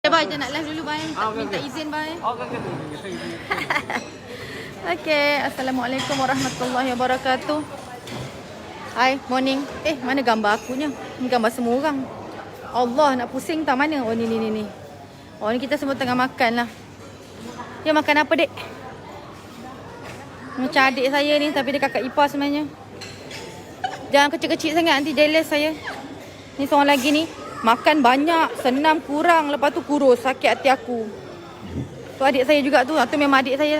bye, je nak live dulu bye. Minta izin bye. Okey. Okay, Assalamualaikum warahmatullahi wabarakatuh. Hai, morning. Mana gambar akunya? Ni gambar semua orang. Allah, nak pusing tak mana? Oh, ni. Oh, ni kita semua tengah makan lah. Dia makan apa, dek? Macam adik saya ni, tapi dia kakak ipar sebenarnya. Jangan kecil-kecil sangat, nanti jealous saya. Ni seorang lagi ni, makan banyak, senam kurang, lepas tu kurus, sakit hati aku. Tu adik saya juga tu, tu memang adik saya.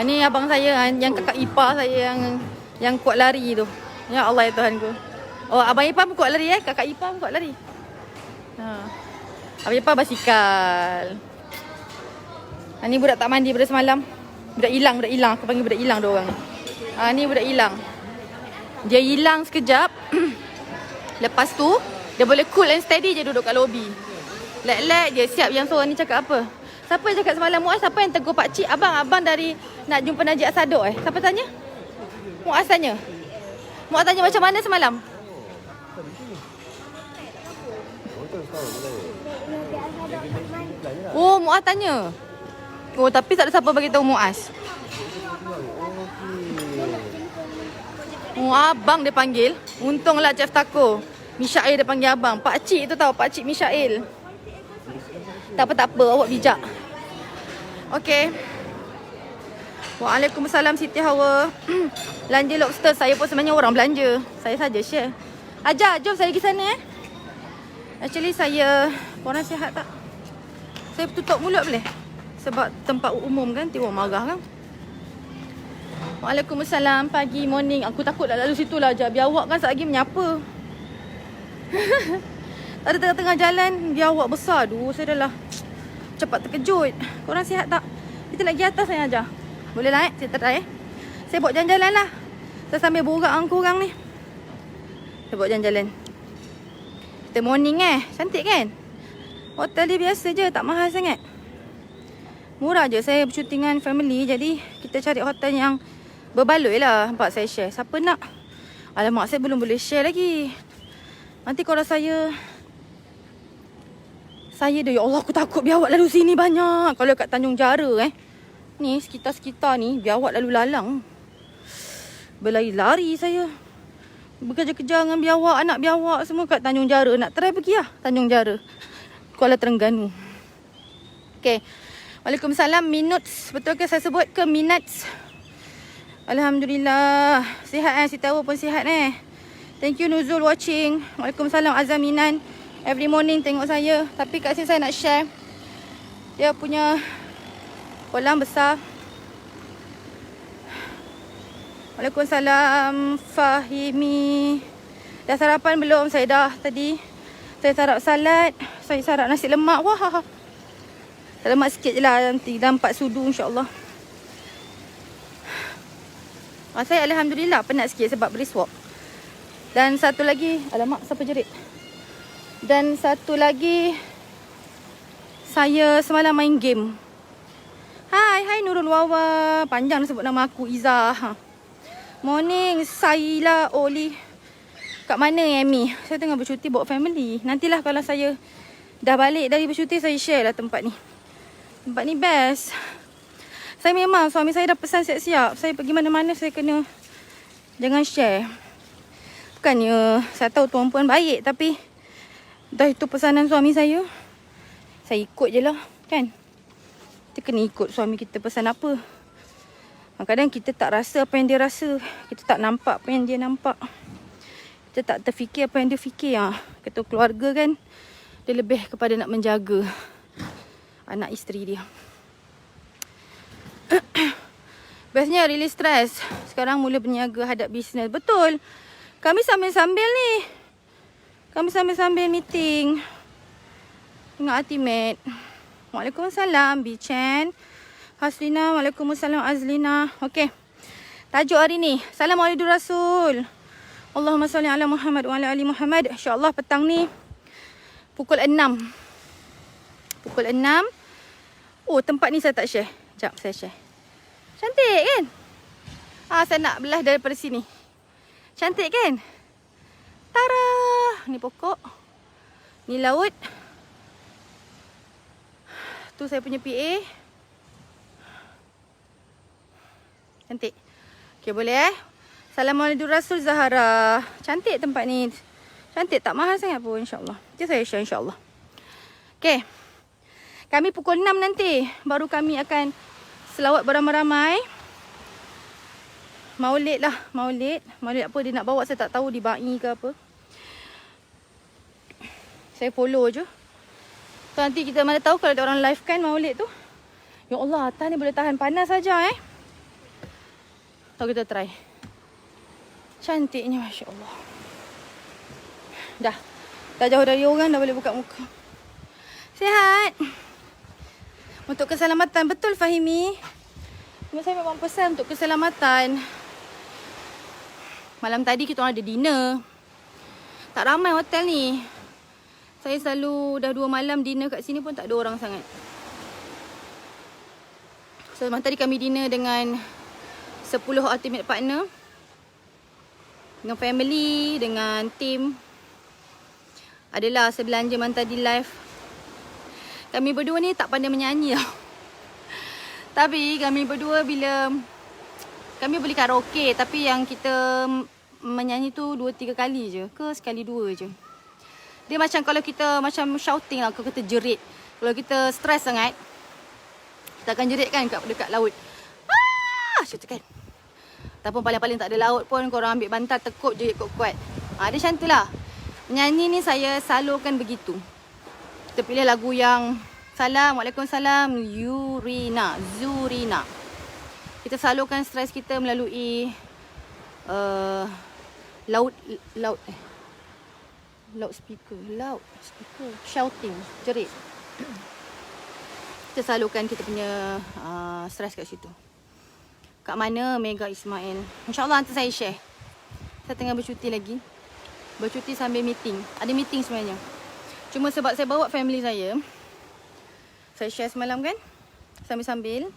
Ni abang saya, yang kakak ipar saya yang kuat lari tu. Ya Allah ya Tuhanku. Oh, abang ipar pun kuat lari kakak ipar pun kuat lari. Abang ipar basikal. Ni budak tak mandi pada semalam. Budak hilang. Aku panggil budak hilang dua orang ni. Ni budak hilang. Dia hilang sekejap. Lepas tu dia boleh cool and steady je duduk kat lobi. Lek-lek je siap yang seorang ni cakap apa. Siapa yang cakap semalam Muaz? Siapa yang tegur pakcik? Abang dari nak jumpa Najib Asadok Siapa tanya? Muaz tanya. Muaz tanya macam mana semalam? Oh, Muaz tanya. Oh, tapi tak ada siapa bagi tahu Muaz. Oh, abang dia panggil. Untunglah Chef Taco. Mishail dia panggil abang. Pakcik tu tahu, Pakcik Mishail. Tak apa, awak bijak. Okey. Waalaikumsalam Siti Hawa. Belanja lobster. Saya pun sebenarnya orang belanja. Saya saja share. Ajar, jom saya pergi sana Actually saya, korang sihat tak? Saya tutup mulut boleh? Sebab tempat umum kan, tiba marah kan. Waalaikumsalam, pagi, morning. Aku takut nak lalu situ lah je. Biawak kan sekejap lagi menyapa. Ada tengah-tengah jalan, biawak besar. Aduh, saya dah lah cepat terkejut. Korang sihat tak? Kita nak pergi atas saya ajar. Boleh lah saya try Saya bawa jalan-jalan lah. Saya sambil borak dengan korang ni. Saya bawa jalan-jalan. Kita morning cantik kan? Hotel dia biasa je, tak mahal sangat. Murah je. Saya bercuti dengan family, jadi kita cari hotel yang berbaloi lah. Nampak saya share. Siapa nak? Alamak, saya belum boleh share lagi. Nanti kalau saya dah, ya Allah, aku takut biawak lalu sini banyak. Kalau kat Tanjung Jara ni sekitar-sekitar ni biawak lalu lalang. Berlari-lari saya. Bekerja-kerja dengan biawak, anak biawak semua kat Tanjung Jara. Nak try pergi lah Tanjung Jara, Kuala Terengganu. Okay. Waalaikumsalam. Minuts. Betul ke saya sebut ke Minats? Alhamdulillah. Sihat Siti Hawa pun sihat Thank you Nuzul watching. Waalaikumsalam Azaminan. Every morning tengok saya. Tapi kat sini saya nak share. Dia punya kolam besar. Waalaikumsalam Fahimi. Dah sarapan belum? Saya dah tadi. Saya sarap salad. Saya sarap nasi lemak. Wah. Lemak sikit je lah. Nanti dah 4 sudu insyaAllah. Saya Alhamdulillah penat sikit sebab brisk walk. Dan satu lagi. Alamak, siapa jerit? Dan satu lagi, saya semalam main game. Hai Nurul Wawa. Panjang sebut nama aku, Izzah. Morning, Saila Oli. Kat mana Amy? Saya tengah bercuti bawa family. Nantilah kalau saya dah balik dari bercuti, saya share lah tempat ni. Tempat ni best. Saya memang, suami saya dah pesan siap-siap. Saya pergi mana-mana saya kena jangan share. Bukannya saya tahu tuan puan baik, tapi dah itu pesanan suami saya ikut je lah kan. Kita kena ikut suami kita pesan apa. Kadang-kadang kita tak rasa apa yang dia rasa. Kita tak nampak apa yang dia nampak. Kita tak terfikir apa yang dia fikir. Kata keluarga kan, dia lebih kepada nak menjaga anak isteri dia. Bestnya release stress. Sekarang mula berniaga hadap bisnes. Betul. Kami sambil-sambil ni. Kami sambil-sambil meeting. Tengok ultimate. Waalaikumsalam Bichan. Haslina. Waalaikumsalam Azlina. Okey. Tajuk hari ni. Assalamualaikum Rasul. Allahumma salli ala Muhammad wa ala ali Muhammad. InsyaAllah petang ni. Pukul 6. Pukul 6. Oh, tempat ni saya tak share. Sekejap saya share. Cantik kan? Saya nak belah daripada sini. Cantik kan? Tara! Ni pokok. Ni laut. Tu saya punya PA. Cantik. Okay, boleh Assalamualaikum Rasul Zahara. Cantik tempat ni. Cantik, tak mahal sangat pun, insyaAllah. Nanti saya share insyaAllah. Okay. Kami pukul 6 nanti baru kami akan selawat beramai-ramai. Maulid lah, maulid. Maulid apa dia nak bawa saya tak tahu, di ba'i ke apa. Saya follow je. So nanti kita mana tahu kalau ada orang live kan maulid tu. Ya Allah, atas ni boleh tahan panas saja So kita try. Cantiknya, Masya Allah. Dah jauh dari orang, dah boleh buka muka. Sihat. Untuk keselamatan, betul Fahimi. Saya memang pesan untuk keselamatan. Malam tadi kita orang ada dinner. Tak ramai hotel ni. Saya selalu dah 2 malam dinner kat sini pun tak ada orang sangat. So malam tadi kami dinner dengan 10 ultimate partner. Dengan family, dengan team. Adalah saya belanja malam tadi live. Kami berdua ni tak pandai menyanyi tau. Tapi kami berdua bila kami beli karaoke, tapi yang kita menyanyi tu 2-3 kali je ke sekali 2 je. Dia macam kalau kita macam shouting lah, kalau kita jerit. Kalau kita stres sangat, kita akan jerit kan dekat laut. Macam tu kan. Ataupun paling-paling tak ada laut pun, korang ambil bantal tekuk jerit kuat-kuat. Dia macam tu lah. Menyanyi ni saya salurkan begitu. Kita pilih lagu yang Waalaikumsalam, Zurina. Kita salurkan stres kita melalui loudspeaker, shouting, jerit. Kita salurkan kita punya stres kat situ. Kat mana Mega Ismail? InsyaAllah nanti saya share. Saya tengah bercuti lagi. Bercuti sambil meeting. Ada meeting sebenarnya. Cuma sebab saya bawa family saya. Saya share semalam kan. Sambil-sambil.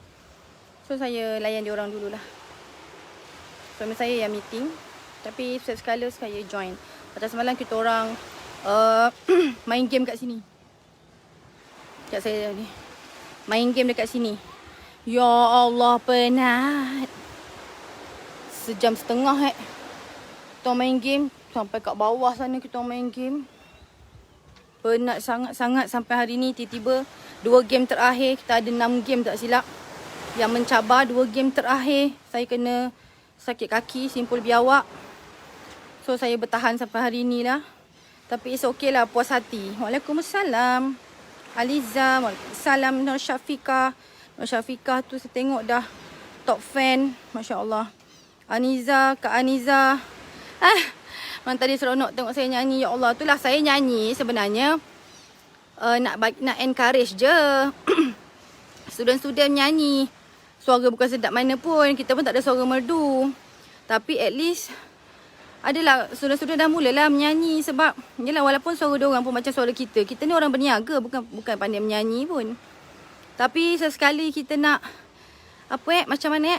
So saya layan diorang dululah. Suami saya yang meeting. Tapi sekali saya join. Macam semalam kita orang main game kat sini. Kat saya ni. Main game dekat sini. Ya Allah, penat. 1.5 jam. Kita main game. Sampai kat bawah sana kita main game. Penat sangat-sangat sampai hari ni. Tiba-tiba 2 game terakhir. Kita ada 6 game tak silap. Yang mencabar 2 game terakhir. Saya kena sakit kaki, simpul biawak. So saya bertahan sampai hari ni lah. Tapi it's okay lah, puas hati. Waalaikumsalam Aliza. Waalaikumsalam Nur Syafiqah. Nur Syafiqah tu saya tengok dah top fan. Masya Allah. Aniza, Kak Aniza. Memang tadi seronok tengok saya nyanyi. Ya Allah, itulah saya nyanyi sebenarnya nak encourage je. Student-student nyanyi. Suara bukan sedap mana pun. Kita pun tak ada suara merdu. Tapi at least adalah student-student dah mulalah menyanyi. Sebab yelah, walaupun suara diorang pun macam suara kita. Kita ni orang berniaga, bukan pandai menyanyi pun. Tapi sesekali kita nak macam mana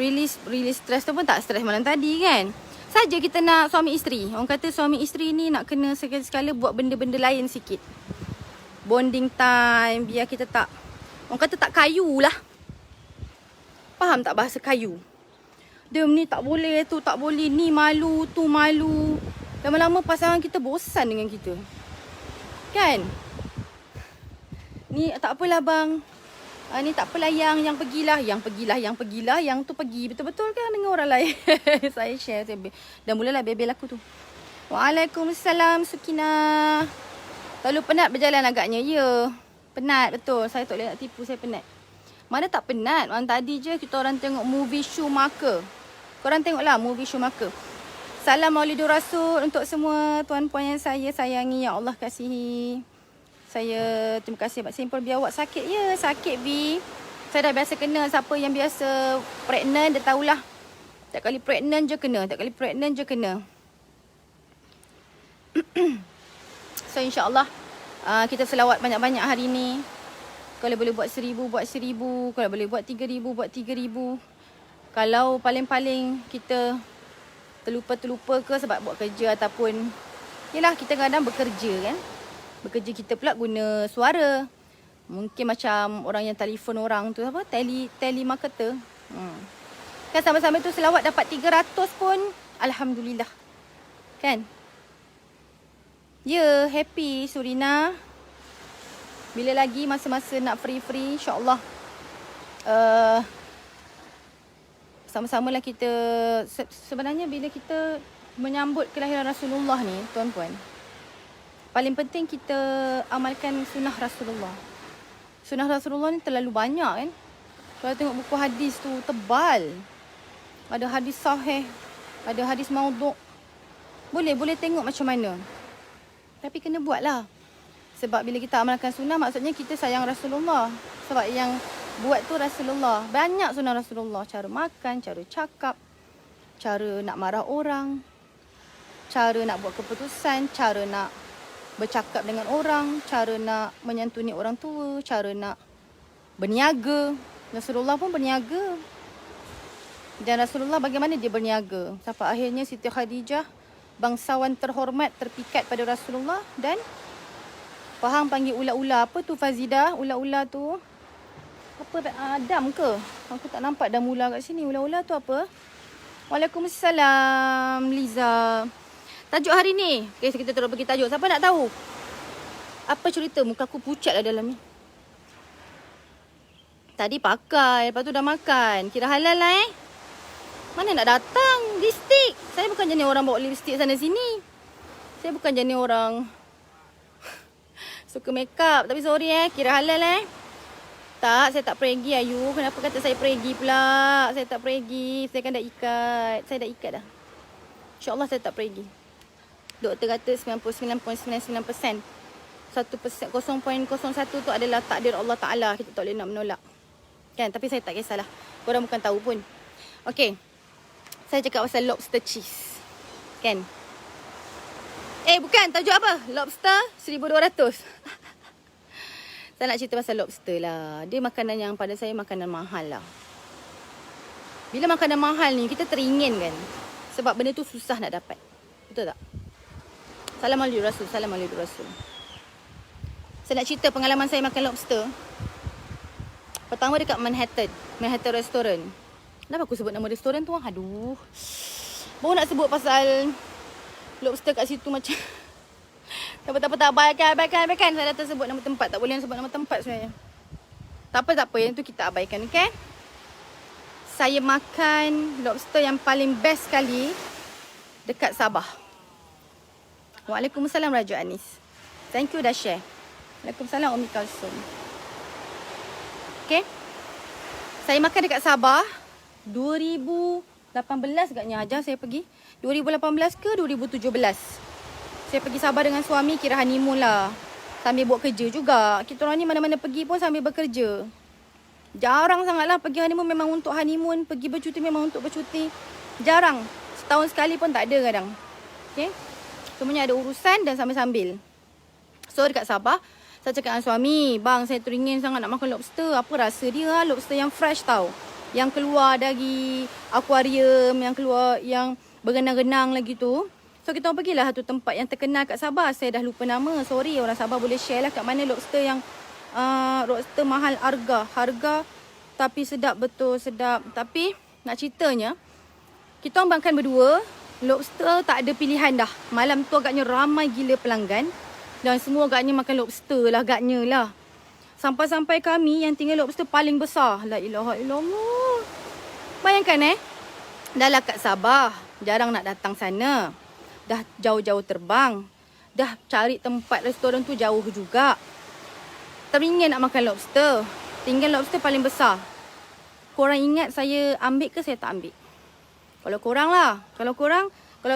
release stress tu pun tak stress malam tadi kan. Saja kita nak suami isteri. Orang kata suami isteri ni nak kena sekali-sekala buat benda-benda lain sikit. Bonding time, biar kita tak, orang kata tak kayu lah. Faham tak bahasa kayu? Dia ni tak boleh, tu tak boleh, ni malu, tu malu. Lama-lama pasangan kita bosan dengan kita. Kan? Ni tak apalah bang. Ni tak apalah yang pergilah. Yang tu pergi. Betul-betul kan dengan orang lain. Saya share. Dah mulalah bebel aku tu. Waalaikumsalam Sukina. Terlalu penat berjalan agaknya. Ya. Penat betul. Saya tak boleh nak tipu. Saya penat. Mana tak penat. Malam tadi je kita orang tengok movie Schumacher. Korang tengoklah movie Schumacher. Salam Maulidur Rasul untuk semua tuan-puan yang saya sayangi. Ya Allah kasihi. Saya terima kasih Pak Simpul biawak sakit. Ya, sakit B. Saya dah biasa kena. Siapa yang biasa pregnant dia tahulah. Tak kali pregnant je kena. So insya-Allah kita selawat banyak-banyak hari ni. Kalau boleh buat 1,000 buat 1,000. Kalau boleh buat 3,000 buat 3,000. Kalau paling-paling kita terlupa ke sebab buat kerja ataupun yelah kita kadang bekerja kan. Bekerja kita pula guna suara. Mungkin macam orang yang telefon orang tu apa? Telemarketer. Kan sama-sama tu selawat dapat 300 pun alhamdulillah. Kan? Ya, happy Surina. Bila lagi masa-masa nak free-free, insya-Allah. Sama-samalah kita sebenarnya bila kita menyambut kelahiran Rasulullah ni, tuan-puan. Paling penting kita amalkan sunnah Rasulullah. Sunnah Rasulullah ni terlalu banyak kan. Kalau tengok buku hadis tu tebal. Ada hadis sahih, ada hadis maudhu'. Boleh tengok macam mana. Tapi kena buatlah. Sebab bila kita amalkan sunnah, maksudnya kita sayang Rasulullah. Sebab yang buat tu Rasulullah. Banyak sunnah Rasulullah. Cara makan, cara cakap, cara nak marah orang, cara nak buat keputusan, cara nak bercakap dengan orang, cara nak menyantuni orang tua, cara nak berniaga. Rasulullah pun berniaga. Dan Rasulullah bagaimana dia berniaga? Sampai akhirnya Siti Khadijah, bangsawan terhormat, terpikat pada Rasulullah. Dan Faham panggil ula-ula. Apa tu Fazidah? Ula-ula tu apa? Dam ke? Aku tak nampak dam ula kat sini. Ula-ula tu apa? Waalaikumsalam Liza. Tajuk hari ni. Okay, kita terus pergi tajuk. Siapa nak tahu? Apa cerita? Muka aku pucat lah dalam ni. Tadi pakai, lepas tu dah makan. Kira halal lah Mana nak datang? Lipstick. Saya bukan jenis orang bawa lipstick sana sini. Saya bukan jenis orang suka make up. Tapi sorry kira halal Tak, saya tak pergi Ayu. Kenapa kata saya pergi pula? Saya tak pergi. Saya kan dah ikat. Saya dah ikat dah. InsyaAllah saya tak pergi. Doktor kata 99.99%. 1%, 0.01 tu adalah takdir Allah Ta'ala. Kita tak boleh nak menolak. Kan? Tapi saya tak kisahlah. Korang bukan tahu pun. Okay. Saya cakap pasal lobster cheese. Kan? Bukan. Tajuk apa? Lobster 1,200. Saya nak cerita pasal lobster lah. Dia makanan yang pada saya makanan mahal lah. Bila makanan mahal ni, kita teringin kan? Sebab benda tu susah nak dapat. Betul tak? Salam alaikum Rasul. Salam alaikum Rasul. Saya nak cerita pengalaman saya makan lobster. Pertama dekat Manhattan. Manhattan Restaurant. Kenapa aku sebut nama restoran tu? Aduh. Baru nak sebut pasal lobster kat situ macam tak abaikan. Saya dah tersebut nama tempat. Tak boleh sebut nama tempat sebenarnya. Tak apa. Yang tu kita abaikan. Okay? Saya makan lobster yang paling best sekali dekat Sabah. Waalaikumsalam Raja Anis. Thank you dah share. Waalaikumsalam Umi Kalsum. Okay? Saya makan dekat Sabah 2018 agaknya ajar saya pergi. 2018 ke 2017. Saya pergi Sabah dengan suami, kira honeymoon lah. Sambil buat kerja juga. Kita orang ni mana-mana pergi pun sambil bekerja. Jarang sangatlah pergi honeymoon memang untuk honeymoon. Pergi bercuti memang untuk bercuti. Jarang. Setahun sekali pun tak ada kadang. Okay? Semuanya ada urusan dan sambil-sambil. So dekat Sabah, saya cakap dengan suami, bang saya teringin sangat nak makan lobster. Apa rasa dia? Lobster yang fresh tau. Yang keluar dari akuarium, yang berenang-renang lagi tu. So kita orang pergilah satu tempat yang terkenal kat Sabah. Saya dah lupa nama. Sorry orang Sabah boleh share lah kat mana lobster yang lobster mahal harga tapi sedap, betul sedap. Tapi nak ceritanya, kita orang makan berdua. Lobster tak ada pilihan dah. Malam tu agaknya ramai gila pelanggan. Dan semua agaknya makan lobster lah agaknya lah. Sampai-sampai kami yang tinggal lobster paling besar. La ilaha illallah. Bayangkan dah lah kat Sabah. Jarang nak datang sana. Dah jauh-jauh terbang. Dah cari tempat restoran tu jauh juga. Teringin nak makan lobster. Tinggal lobster paling besar. Korang ingat saya ambil ke saya tak ambil? Kalau korang lah. Kalau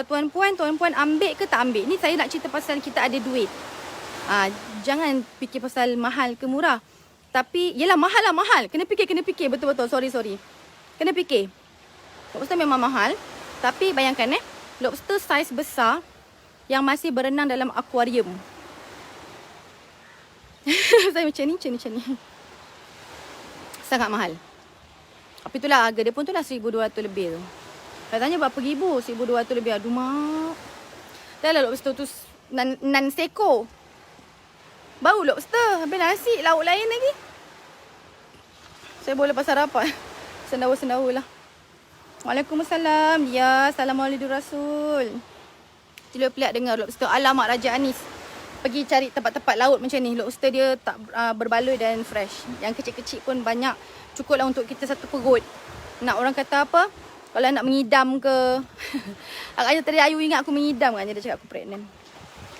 tuan-puan ambil ke tak ambil? Ni saya nak cerita pasal kita ada duit. Jangan fikir pasal mahal ke murah. Tapi, yelah mahal lah mahal. Kena fikir. Betul-betul. Sorry. Kena fikir. Lobster memang mahal. Tapi bayangkan lobster saiz besar yang masih berenang dalam akuarium. Saya macam ni. Sangat mahal. Tapi itulah harga dia pun tu lah 1,200 lebih tu. Saya tanya berapa ribu? 1,200 lebih. Aduh mak. Dah lah lobster tu nan seko. Bau lobster. Habis nasi, lauk lain lagi. Saya boleh lepas sarapan. Sendawa-sendawa lah. Waalaikumsalam. Ya, Assalamualaikum Rasul. Cila peliak dengar lobster. Alamak Raja Anis. Pergi cari tempat-tempat laut macam ni. Lobster dia tak berbaloi dan fresh. Yang kecil-kecil pun banyak. Cukuplah untuk kita satu perut. Nak orang kata apa? Kalau nak mengidam ke. Agaknya tadi Ayu ingat aku mengidam kan. Dia cakap aku pregnant.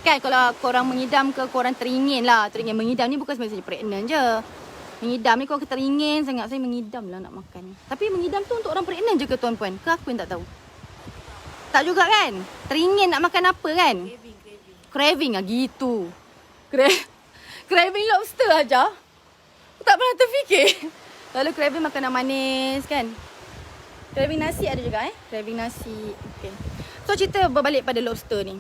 Kan kalau korang mengidam ke, korang teringin lah. Teringin mengidam ni bukan sebenarnya pregnant je. Mengidam ni korang teringin sangat. Saya mengidam lah nak makan. Tapi mengidam tu untuk orang pregnant je ke tuan-puan? Ke aku yang tak tahu? Tak juga kan? Teringin nak makan apa kan? Craving lah gitu. Craving lobster aja. Tak pernah terfikir. Lalu craving makanan manis kan? Craving nasi ada juga Craving nasi. Okay. So cerita berbalik pada lobster ni.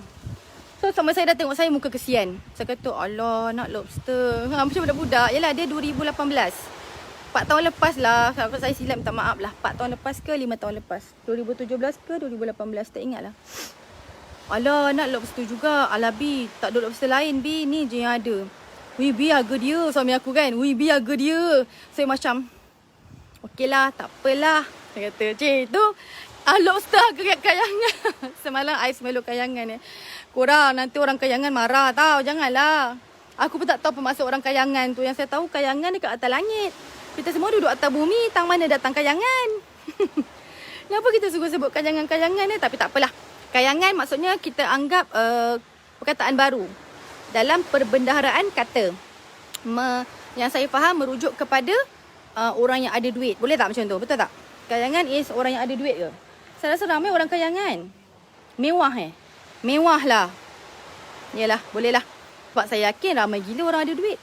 So sama saya dah tengok saya muka kesian. Saya kata Allah nak lobster. Macam budak-budak. Yalah dia 2018. 4 tahun lepas lah. Kalau saya silap minta maaf lah. 4 tahun lepas ke 5 tahun lepas. 2017 ke 2018 tak ingat lah. Allah nak lobster juga. Alah B, tak ada lobster lain B. Ni je yang ada. Wih B harga dia. Suami aku kan. Wih B harga dia. Saya macam okey lah tak apalah. Saya kata cik tu lobster harga kayangan. Semalam ais meluk kayangan Korang nanti orang kayangan marah tau. Janganlah. Aku pun tak tahu apa maksud orang kayangan tu. Yang saya tahu kayangan dekat atas langit. Kita semua duduk atas bumi. Tang mana datang kayangan. Kenapa kita suka sebut kayangan-kayangan ni? Tapi tak apalah. Kayangan maksudnya kita anggap perkataan baru. Dalam perbendaharaan kata. Yang saya faham merujuk kepada orang yang ada duit. Boleh tak macam tu? Betul tak? Kayangan is orang yang ada duit ke? Saya rasa ramai orang kayangan. Mewah Mewah lah. Yalah, boleh lah. Sebab saya yakin ramai gila orang ada duit.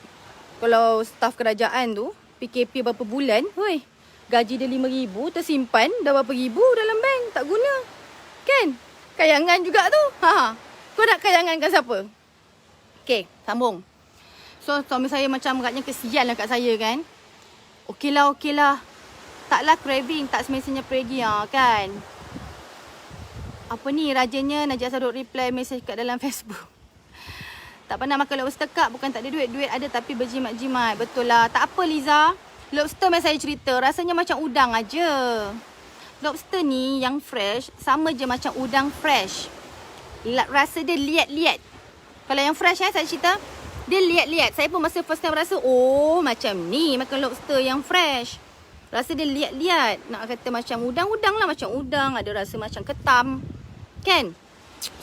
Kalau staf kerajaan tu, PKP berapa bulan, gaji dia 5,000 tersimpan, dah berapa ribu dalam bank, tak guna. Kan? Kayangan juga tu. Kau nak kayangankan siapa? Okay, sambung. So, suami saya macam agaknya kesian lah kat saya kan. Okey lah. Taklah craving, tak semestinya pergi kan. Apa ni rajanya Najib Saduk reply message kat dalam Facebook. Tak pernah makan lobster kak, bukan tak ada duit. Duit ada tapi berjimat-jimat. Betul lah. Tak apa Liza. Lobster yang saya cerita rasanya macam udang aja. Lobster ni yang fresh sama je macam udang fresh. Rasa dia liat-liat. Kalau yang fresh saya cerita, dia liat-liat. Saya pun masa first time rasa, oh macam ni makan lobster yang fresh. Rasa dia liat-liat. Nak kata macam udang-udang lah. Macam udang. Ada rasa macam ketam. Kan?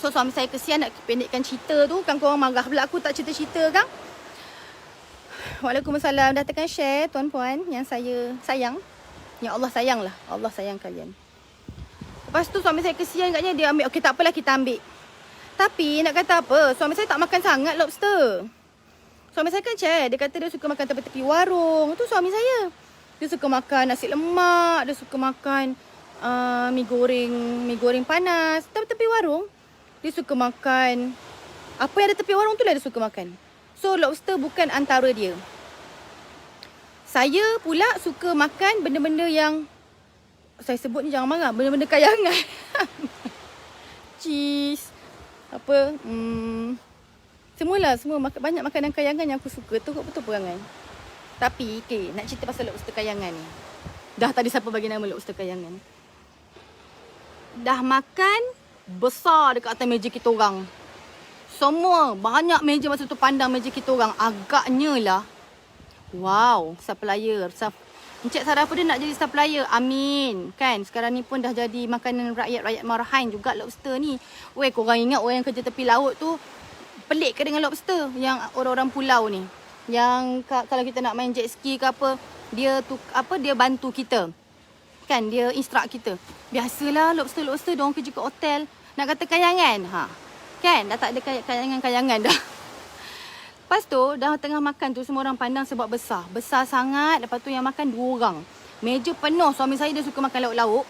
So suami saya kesian nak pendekkan cerita tu. Kan korang marah pula aku tak cerita-cerita kan? Waalaikumsalam. Dah tekan share tuan-puan yang saya sayang. Yang Allah sayang lah. Allah sayang kalian. Lepas tu suami saya kesian katnya dia ambil. Okey tak apalah kita ambil. Tapi nak kata apa? Suami saya tak makan sangat lobster. Suami saya kan share. Dia kata dia suka makan tepi-tepi warung. Itu suami saya. Dia suka makan nasi lemak. Dia suka makan mi goreng panas. Tepi-tepi warung. Dia suka makan apa yang ada tepi warung tu lah dia suka makan. So lobster bukan antara dia. Saya pula suka makan benda-benda yang saya sebut ni jangan marah. Benda-benda kayangan. Cheese. Apa? Semualah. Banyak makanan kayangan yang aku suka. Tu betul perangai. Tapi nak cerita pasal lobster kayangan ni. Dah tadi siapa bagi nama lobster kayangan. Dah makan besar dekat atas meja kita orang. Semua banyak meja masa tu pandang meja kita orang. Agaknya lah. Wow, supplier. Encik Sarafuddin nak jadi supplier. Amin. Kan sekarang ni pun dah jadi makanan rakyat-rakyat marahan juga lobster ni. Weh, korang ingat orang yang kerja tepi laut tu pelik ke dengan lobster? Yang orang-orang pulau ni. Yang kalau kita nak main jet ski ke apa, dia bantu kita. Kan dia instruct kita. Biasalah lobster diorang kerja kat hotel. Nak kata kayangan. Kan dah tak ada kayangan dah. Lepas tu dah tengah makan tu semua orang pandang sebab besar. Besar sangat. Lepas tu yang makan 2 orang. Meja penuh. Suami saya dia suka makan lauk-lauk.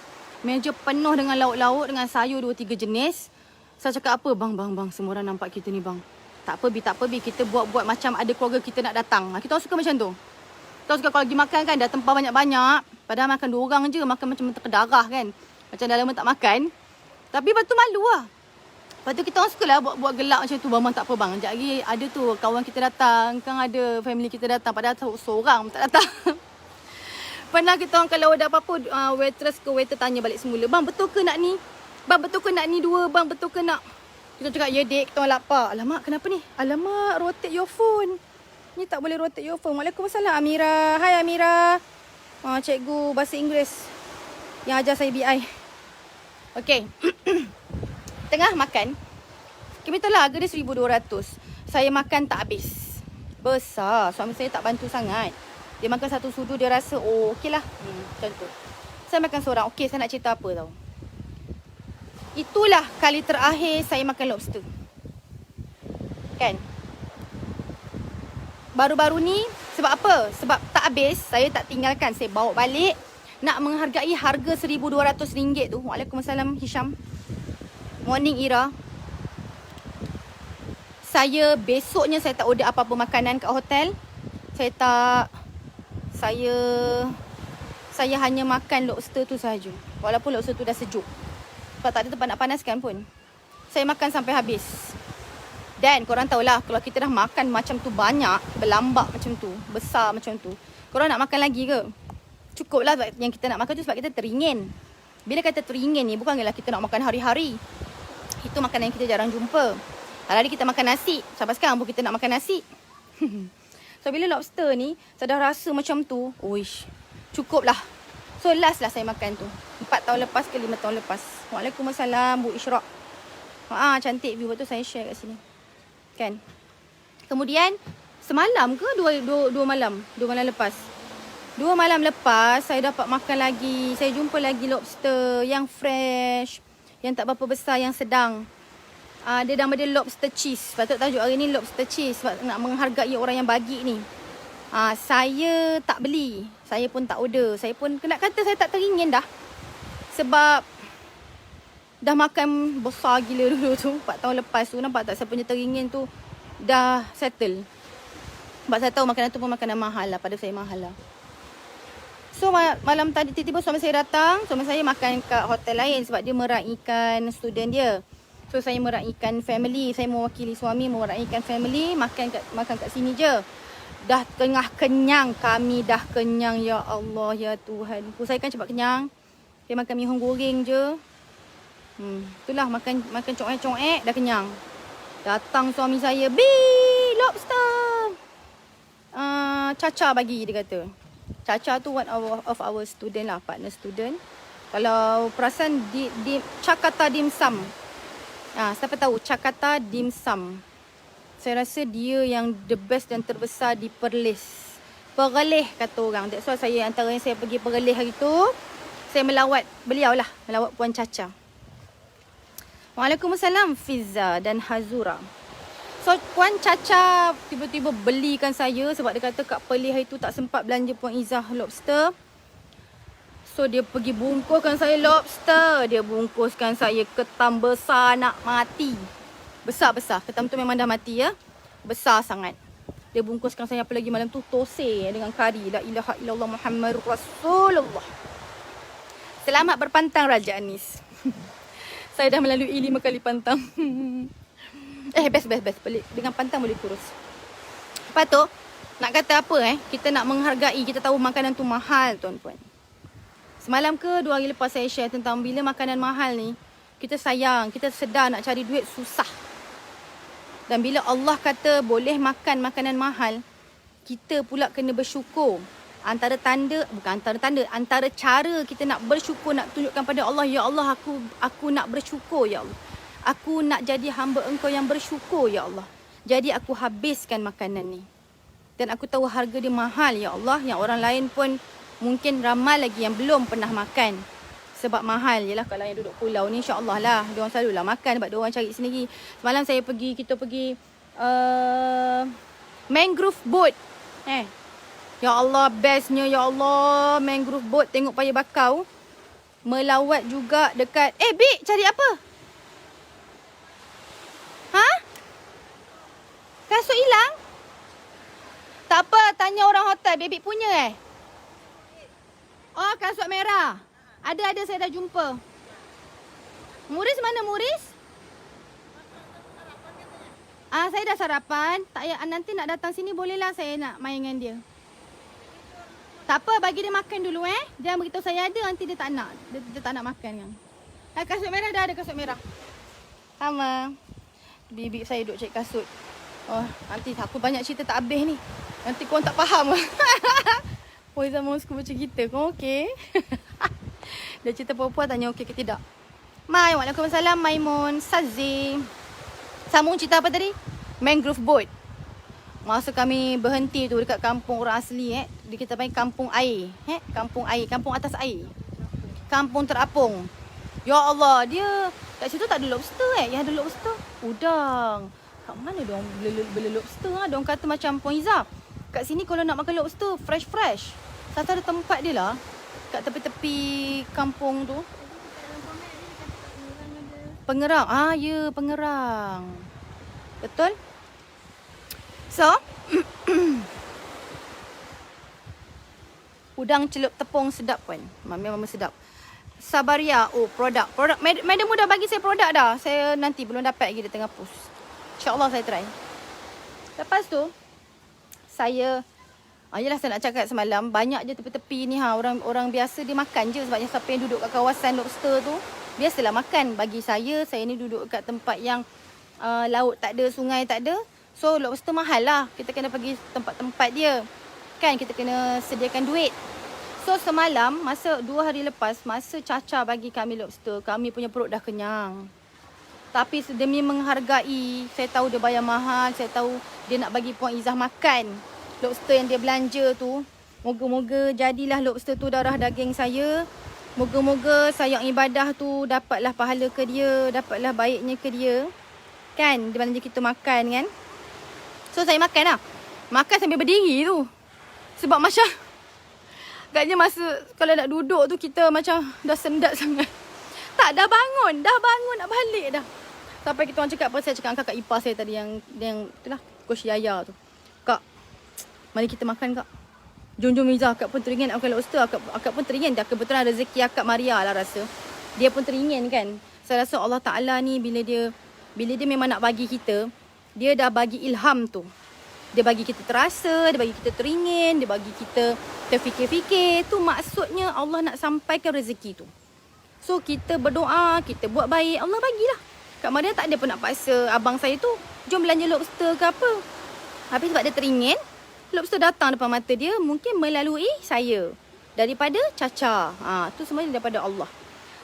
Meja penuh dengan lauk-lauk dengan sayur 2-3 jenis. Saya cakap apa? Bang, semua orang nampak kita ni bang. Tak apa Bi. Kita buat macam ada keluarga kita nak datang. Kita orang suka macam tu. Kita orang suka kalau pergi makan kan dah tempah banyak-banyak. Padahal makan 2 orang je. Makan macam terkedarah kan. Macam dah lama tak makan. Tapi lepas tu malu lah. Lepas tu kita orang suka lah buat gelak macam tu. Bang, tak apa bang. Sekejap lagi ada tu kawan kita datang. Kan ada family kita datang. Padahal seorang tak datang. Pernah kita orang kalau ada apa-apa waitress ke waiter tanya balik semula. Bang betul ke nak ni? Bang betul ke nak ni 2? Bang betul ke nak? Kita cakap ya dek, kita orang lapar. Alamak kenapa ni? Alamak rotate your phone. Ni tak boleh rotate your phone. Waalaikumsalam Amira. Hai Amira. Cikgu bahasa Inggeris yang ajar saya BI. Okay. Tengah makan. Kita lah harga dia 1,200. Saya makan tak habis. Besar. Suami saya tak bantu sangat. Dia makan satu sudu, dia rasa okey lah. Macam tu. Saya makan seorang. Okey, saya nak cerita apa tau. Itulah kali terakhir saya makan lobster. Kan? Baru-baru ni, sebab apa? Sebab tak habis, saya tak tinggalkan. Saya bawa balik. Nak menghargai harga RM1,200 tu. Waalaikumsalam Hisham. Morning Ira. Saya besoknya saya tak order apa-apa makanan kat hotel. Saya hanya makan lobster tu sahaja. Walaupun lobster tu dah sejuk. Sebab tak ada tempat nak panaskan pun. Saya makan sampai habis. Dan korang tahulah kalau kita dah makan macam tu banyak, berlambak macam tu, besar macam tu, korang nak makan lagi ke? Cukup lah yang kita nak makan tu sebab kita teringin. Bila kata teringin ni bukanlah kita nak makan hari-hari. Itu makanan yang kita jarang jumpa. Hari-hari kita makan nasi. Sampai sekarang pun kita nak makan nasi. So bila lobster ni saya dah rasa macam tu, uish, cukup lah. So last lah saya makan tu 4 tahun lepas ke 5 tahun lepas. Waalaikumsalam Bu Ishraq. Cantik view tu saya share kat sini. Kan? Kemudian semalam ke 2 malam? 2 malam lepas. 2 malam lepas saya dapat makan lagi. Saya jumpa lagi lobster yang fresh, yang tak berapa besar, yang sedang. Dia nama dia lobster cheese. Patut tajuk hari ni lobster cheese sebab nak menghargai orang yang bagi ni. Saya tak beli. Saya pun tak order. Saya pun nak kata saya tak teringin dah. Sebab dah makan besar gila dulu tu. 4 tahun lepas tu. Nampak tak saya punya teringin tu dah settle. Sebab saya tahu makanan tu pun makanan mahal lah. Pada saya mahal lah. So malam tadi tiba-tiba suami saya datang. Suami saya makan kat hotel lain sebab dia meraikan student dia. So saya meraikan family. Saya mewakili suami meraikan family. Makan kat sini je. Dah tengah kenyang. Kami dah kenyang. Ya Allah, ya Tuhan. Saya kan cepat kenyang. Saya makan mihun goreng je. Itulah makan coek-coek dah kenyang. Datang suami saya. Lobster. Caca bagi dia kata. Caca tu one of our student lah. Partner student. Kalau perasan di Cakata Dim Sum. Siapa tahu Cakata Dim Sum. Saya rasa dia yang the best dan terbesar di Perlis. Perlis kata orang. That's why saya antara yang saya pergi Perlis hari tu, saya melawat beliau lah. Melawat Puan Caca. Waalaikumsalam Fizza dan Hazura. So Puan Caca tiba-tiba belikan saya sebab dia kata kat Perlis hari tu tak sempat belanja Puan Izzah lobster. So dia pergi bungkuskan saya lobster. Dia bungkuskan saya ketam besar nak mati. Besar-besar. Ketam tu memang dah mati ya. Besar sangat. Dia bungkuskan saya apa lagi malam tu tosai dengan kari. La ilaha illallah Muhammadur Rasulullah. Selamat berpantang Raja Anis. Saya dah melalui 5 kali pantang. Best. Pelik. Dengan pantang boleh kurus. Lepas tu, nak kata apa kita nak menghargai. Kita tahu makanan tu mahal tuan-tuan. Semalam ke 2 hari lepas saya share tentang bila makanan mahal ni, kita sayang, kita sedar nak cari duit susah. Dan bila Allah kata boleh makan makanan mahal, kita pula kena bersyukur. Antara cara kita nak bersyukur, nak tunjukkan pada Allah, ya Allah aku nak bersyukur ya Allah. Aku nak jadi hamba Engkau yang bersyukur ya Allah. Jadi aku habiskan makanan ni. Dan aku tahu harga dia mahal ya Allah, yang orang lain pun mungkin ramai lagi yang belum pernah makan. Sebab mahal. Yelah kalau yang duduk pulau ni insyaAllah lah. Diorang selalulah makan sebab diorang cari sendiri. Semalam kita pergi mangrove boat. Ya Allah bestnya ya Allah. Mangrove boat tengok paya bakau. Melawat juga dekat. Bik cari apa? Kasut hilang? Tak apa tanya orang hotel. Bebek punya kasut merah. Ada saya dah jumpa. Muris mana Muris? Saya dah sarapan. Tak payah, nanti nak datang sini bolehlah saya nak main dengan dia. Tak apa, bagi dia makan dulu Jangan beritahu saya ada, nanti dia tak nak. Dia tak nak makan kan. Kasut merah dah ada, kasut merah. Sama. Bibi saya duduk cari kasut. Oh, nanti aku banyak cerita tak habis ni. Nanti korang tak faham. Oi, zaman suka baca kita. Korang okey? Dia cerita perempuan tanya okey ke tidak. Mai, waalaikumsalam Maimun, Sazi. Sambung cerita apa tadi? Mangrove boat. Masa kami berhenti tu dekat kampung orang asli Di kita panggil kampung air. Kampung air, kampung atas air. Kampung terapung. Ya Allah, dia kat situ tak ada lobster Yang ada lobster udang. Kat mana dia orang bela lobster Dia orang kata macam Puan Izzah, kat sini kalau nak makan lobster fresh. Satu ada tempat dia lah kat tepi-tepi kampung tu. Pengerang. Ya, Pengerang. Betul? So, udang celup tepung sedap kan. Memang sedap. Sabaria, produk. Madam dah bagi saya produk dah. Saya nanti belum dapat lagi, dia tengah post. InsyaAllah saya try. Lepas tu, yelah saya nak cakap semalam, banyak je tepi-tepi ni orang biasa dia makan je. Sebabnya siapa yang duduk kat kawasan lobster tu, biasalah makan. Bagi saya ni duduk kat tempat yang laut tak ada, sungai tak ada. So lobster mahal lah. Kita kena pergi tempat-tempat dia. Kan kita kena sediakan duit. So semalam, 2 hari lepas, masa Caca bagi kami lobster, kami punya perut dah kenyang. Tapi demi menghargai, saya tahu dia bayar mahal, saya tahu dia nak bagi Puan Izzah makan lobster yang dia belanja tu. Moga-moga jadilah lobster tu darah daging saya. Moga-moga sayang ibadah tu dapatlah pahala ke dia, dapatlah baiknya ke dia. Kan, di mana kita makan kan. So saya makan lah. Makan sambil berdiri tu. Sebab macam agaknya masa kalau nak duduk tu kita macam dah sendat sangat. Tak, dah bangun nak balik dah. Sampai kita orang cakap apa, saya cakap kakak ipar saya tadi yang itulah, Coach Yaya tu. Kak, mari kita makan kak. Jom Izzah, akak pun teringin nak makan lobster. Akak pun teringin. Dah kebetulan rezeki akak Maria lah rasa. Dia pun teringin kan. Saya rasa Allah Ta'ala ni bila dia memang nak bagi kita, dia dah bagi ilham tu. Dia bagi kita terasa, dia bagi kita teringin, dia bagi kita terfikir-fikir. Tu maksudnya Allah nak sampaikan rezeki tu. So kita berdoa, kita buat baik, Allah bagilah. Kak Maria tak ada pun nak paksa abang saya tu, jom belanja lobster ke apa. Habis sebab dia teringin, lobster datang depan mata dia, mungkin melalui saya. Daripada Caca. Tu semuanya daripada Allah.